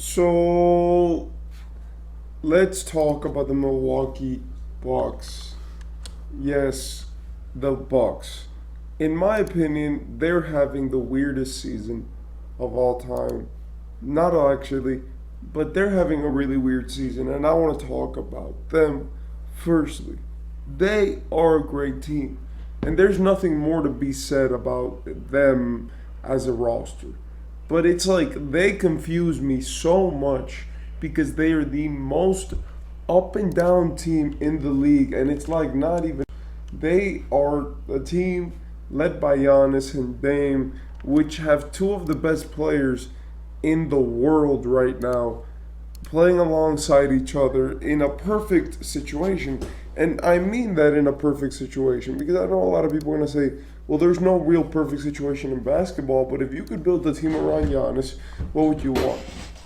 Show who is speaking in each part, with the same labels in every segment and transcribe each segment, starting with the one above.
Speaker 1: So let's talk about the Milwaukee Bucks. Yes, the Bucks. In my opinion, they're having the weirdest season of all time. Not actually, but they're having a really weird season, and I want to talk about them. Firstly, they are a great team, and there's nothing more to be said about them as a roster. But it's like they confuse me so much because they are the most up and down team in the league, and it's like not even. They are a team led by Giannis and Dame, which have two of the best players in the world right now, playing alongside each other in a perfect situation. And I mean that in a perfect situation because I know a lot of people are going to say, well, there's no real perfect situation in basketball, but if you could build a team around Giannis, what would you want?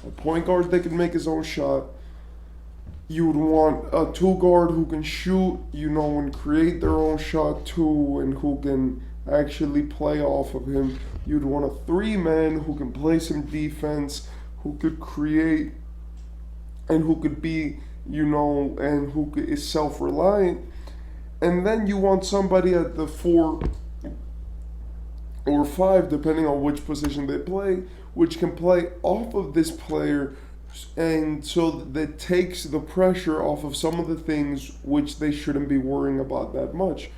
Speaker 1: A point guard that can make his own shot. You would want a two guard who can shoot, and create their own shot too, and who can actually play off of him. You'd want a three man who can play some defense, who could create and who could be, and is self reliant. And then you want somebody at the four or five, depending on which position they play, which can play off of this player. And so that takes the pressure off of some of the things which they shouldn't be worrying about that much.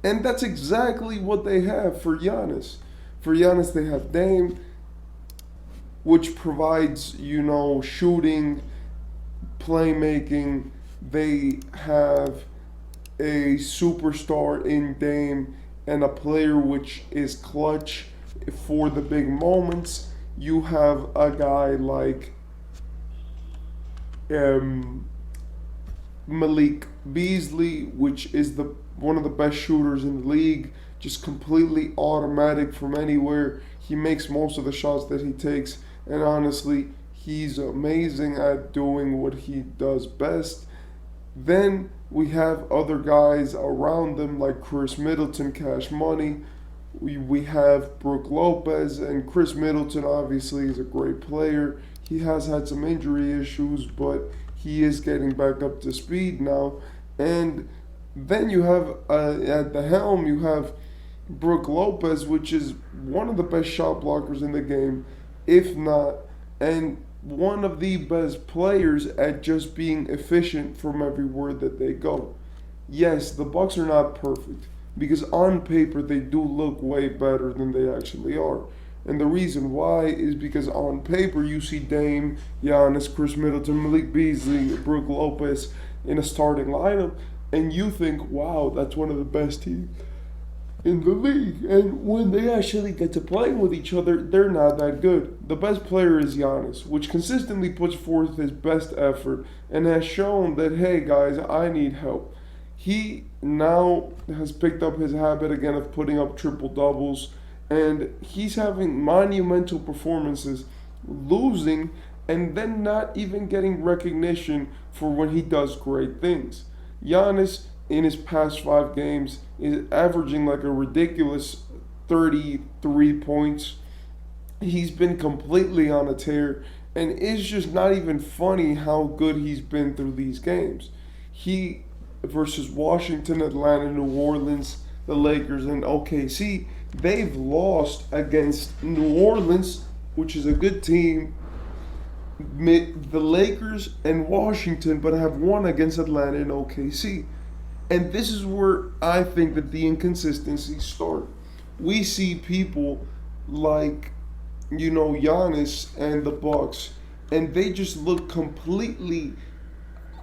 Speaker 1: And that's exactly what they have for Giannis. For Giannis, they have Dame, which provides, shooting, playmaking. They have a superstar in Dame and a player which is clutch for the big moments. You have a guy like Malik Beasley, which is the one of the best shooters in the league, just completely automatic from anywhere. He makes most of the shots that he takes, and honestly, he's amazing at doing what he does best. Then we have other guys around them like Chris Middleton, Cash Money. We have Brooke Lopez, and Chris Middleton obviously is a great player. He has had some injury issues, but he is getting back up to speed now. And then you have at the helm, you have Brooke Lopez, which is one of the best shot blockers in the game, if not, and one of the best players at just being efficient from everywhere that they go. Yes, the Bucks are not perfect because on paper they do look way better than they actually are. And the reason why is because on paper you see Dame, Giannis, Chris Middleton, Malik Beasley, Brooke Lopez in a starting lineup, and you think, wow, that's one of the best teams in the league. And when they actually get to playing with each other, they're not that good. The best player is Giannis, which consistently puts forth his best effort and has shown that, hey guys, I need help. He now has picked up his habit again of putting up triple doubles, and he's having monumental performances, losing and then not even getting recognition for when he does great things. Giannis in his past 5 games is averaging like a ridiculous 33 points. He's been completely on a tear, and it's just not even funny how good he's been through these games. He versus Washington, Atlanta, New Orleans, the Lakers, and OKC, they've lost against New Orleans, which is a good team, the Lakers and Washington, but have won against Atlanta and OKC. And this is where I think that the inconsistencies start. We see people like, Giannis and the Bucks, and they just look completely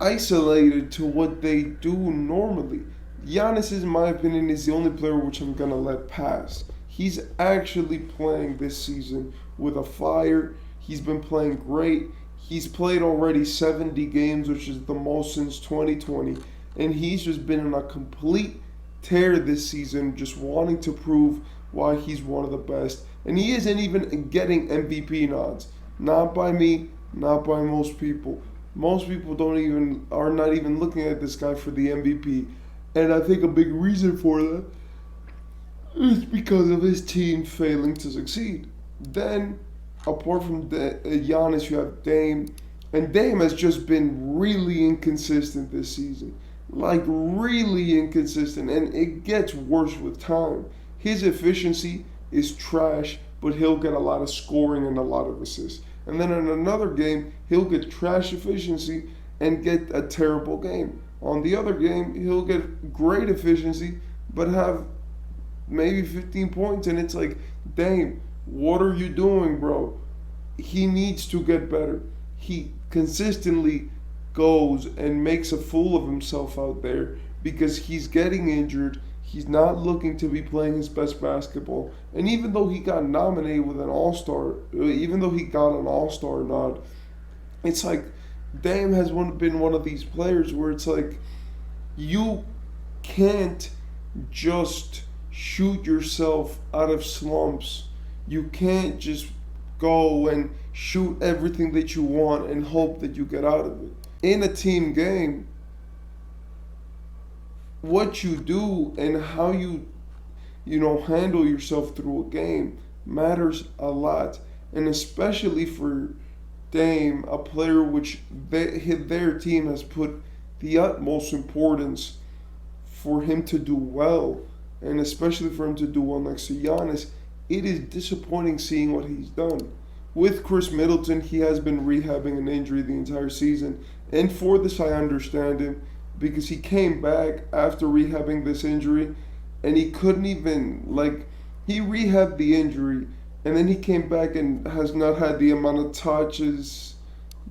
Speaker 1: isolated to what they do normally. Giannis, in my opinion, is the only player which I'm gonna let pass. He's actually playing this season with a fire. He's been playing great. He's played already 70 games, which is the most since 2020. And he's just been on a complete tear this season, just wanting to prove why he's one of the best. And he isn't even getting MVP nods. Not by me, not by most people. Most people are not even looking at this guy for the MVP. And I think a big reason for that is because of his team failing to succeed. Then apart from Giannis, you have Dame, and Dame has just been really inconsistent this season, like really inconsistent, and it gets worse with time. His efficiency is trash, but he'll get a lot of scoring and a lot of assists. And then in another game, he'll get trash efficiency and get a terrible game. On the other game, he'll get great efficiency, but have maybe 15 points, and it's like, Dame, what are you doing, bro? He needs to get better. He consistently goes and makes a fool of himself out there because he's getting injured. He's not looking to be playing his best basketball. And even though he got nominated with an All-Star, even though he got an All-Star nod, it's like Dame has been one of these players where it's like you can't just shoot yourself out of slumps. You can't just go and shoot everything that you want and hope that you get out of it. In a team game, what you do and how you handle yourself through a game matters a lot, and especially for Dame, a player which their team has put the utmost importance for him to do well, and especially for him to do well next to Giannis. It is disappointing seeing what he's done. With Chris Middleton, he has been rehabbing an injury the entire season, and for this I understand him because he came back after rehabbing this injury, and he couldn't even he rehabbed the injury, and then he came back and has not had the amount of touches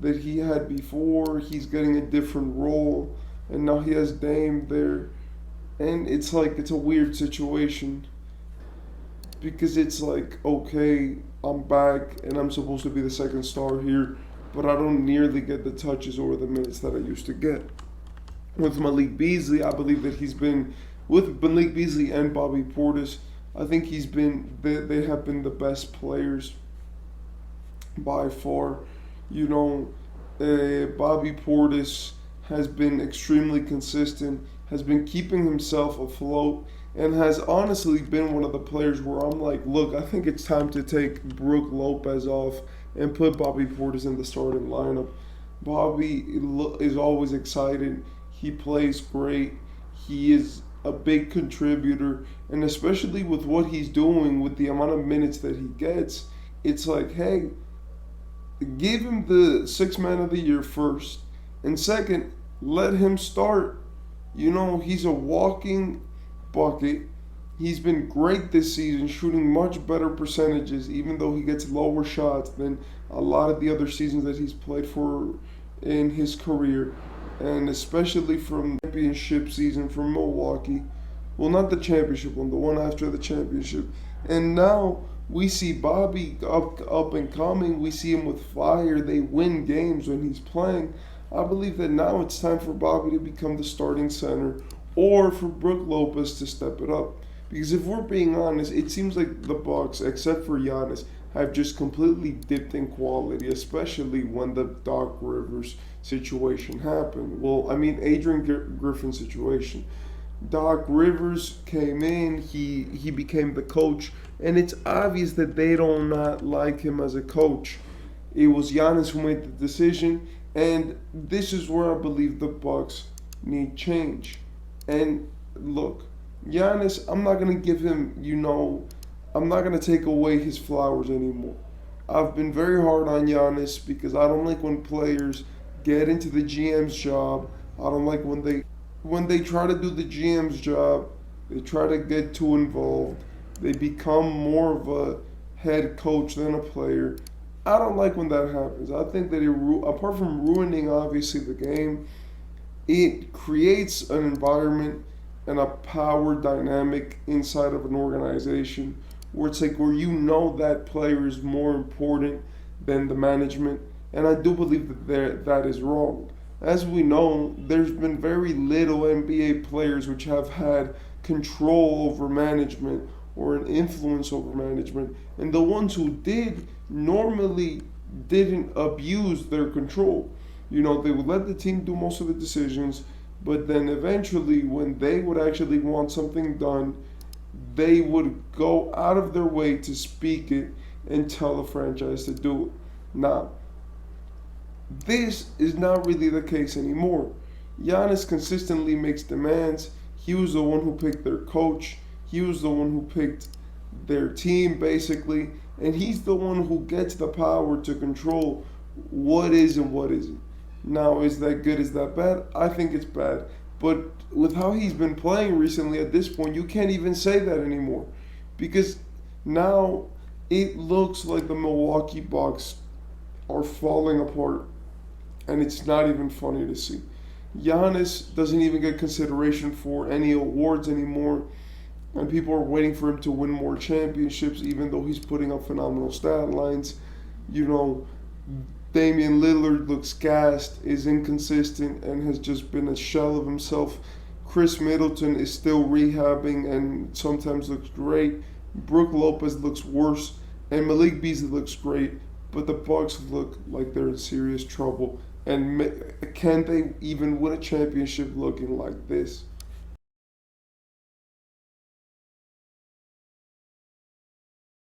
Speaker 1: that he had before. He's getting a different role, and now he has Dame there, and it's a weird situation because it's like, okay, I'm back and I'm supposed to be the second star here, but I don't nearly get the touches or the minutes that I used to get. With Malik Beasley, I believe that he's been, with Malik Beasley and Bobby Portis, I think they have been the best players by far. Bobby Portis has been extremely consistent, has been keeping himself afloat, and has honestly been one of the players where I'm like, look, I think it's time to take Brook Lopez off and put Bobby Portis in the starting lineup. Bobby is always excited. He plays great. He is a big contributor, and especially with what he's doing, with the amount of minutes that he gets, it's like, hey, give him the Sixth Man of the Year first, and second, let him start. He's a walking bucket. He's been great this season, shooting much better percentages, even though he gets lower shots than a lot of the other seasons that he's played for in his career, and especially from the championship season from Milwaukee. Well, not the championship one, the one after the championship. And now we see Bobby up and coming. We see him with fire. They win games when he's playing. I believe that now it's time for Bobby to become the starting center, or for Brook Lopez to step it up. Because if we're being honest, it seems like the Bucks, except for Giannis, have just completely dipped in quality, especially when the Doc Rivers situation happened. Well, I mean, Adrian Griffin situation. Doc Rivers came in, he became the coach, and it's obvious that they do not like him as a coach. It was Giannis who made the decision, and this is where I believe the Bucks need change. And look, Giannis, I'm not going to give him, I'm not going to take away his flowers anymore. I've been very hard on Giannis because I don't like when players get into the GM's job. I don't like when they try to do the GM's job, they try to get too involved. They become more of a head coach than a player. I don't like when that happens. I think that apart from ruining, obviously, the game, it creates an environment and a power dynamic inside of an organization where it's like where that player is more important than the management. And I do believe that is wrong. As we know, there's been very little NBA players which have had control over management or an influence over management. And the ones who did normally didn't abuse their control. They would let the team do most of the decisions, but then eventually when they would actually want something done, they would go out of their way to speak it and tell the franchise to do it. Now, this is not really the case anymore. Giannis consistently makes demands. He was the one who picked their coach. He was the one who picked their team, basically. And he's the one who gets the power to control what is and what isn't. Now, is that good? Is that bad? I think it's bad. But with how he's been playing recently at this point, you can't even say that anymore. Because now it looks like the Milwaukee Bucks are falling apart. And it's not even funny to see. Giannis doesn't even get consideration for any awards anymore. And people are waiting for him to win more championships, even though he's putting up phenomenal stat lines. You know, Damian Lillard looks gassed, is inconsistent, and has just been a shell of himself. Chris Middleton is still rehabbing and sometimes looks great. Brook Lopez looks worse, and Malik Beasley looks great. But the Bucks look like they're in serious trouble. And can they even win a championship looking like this?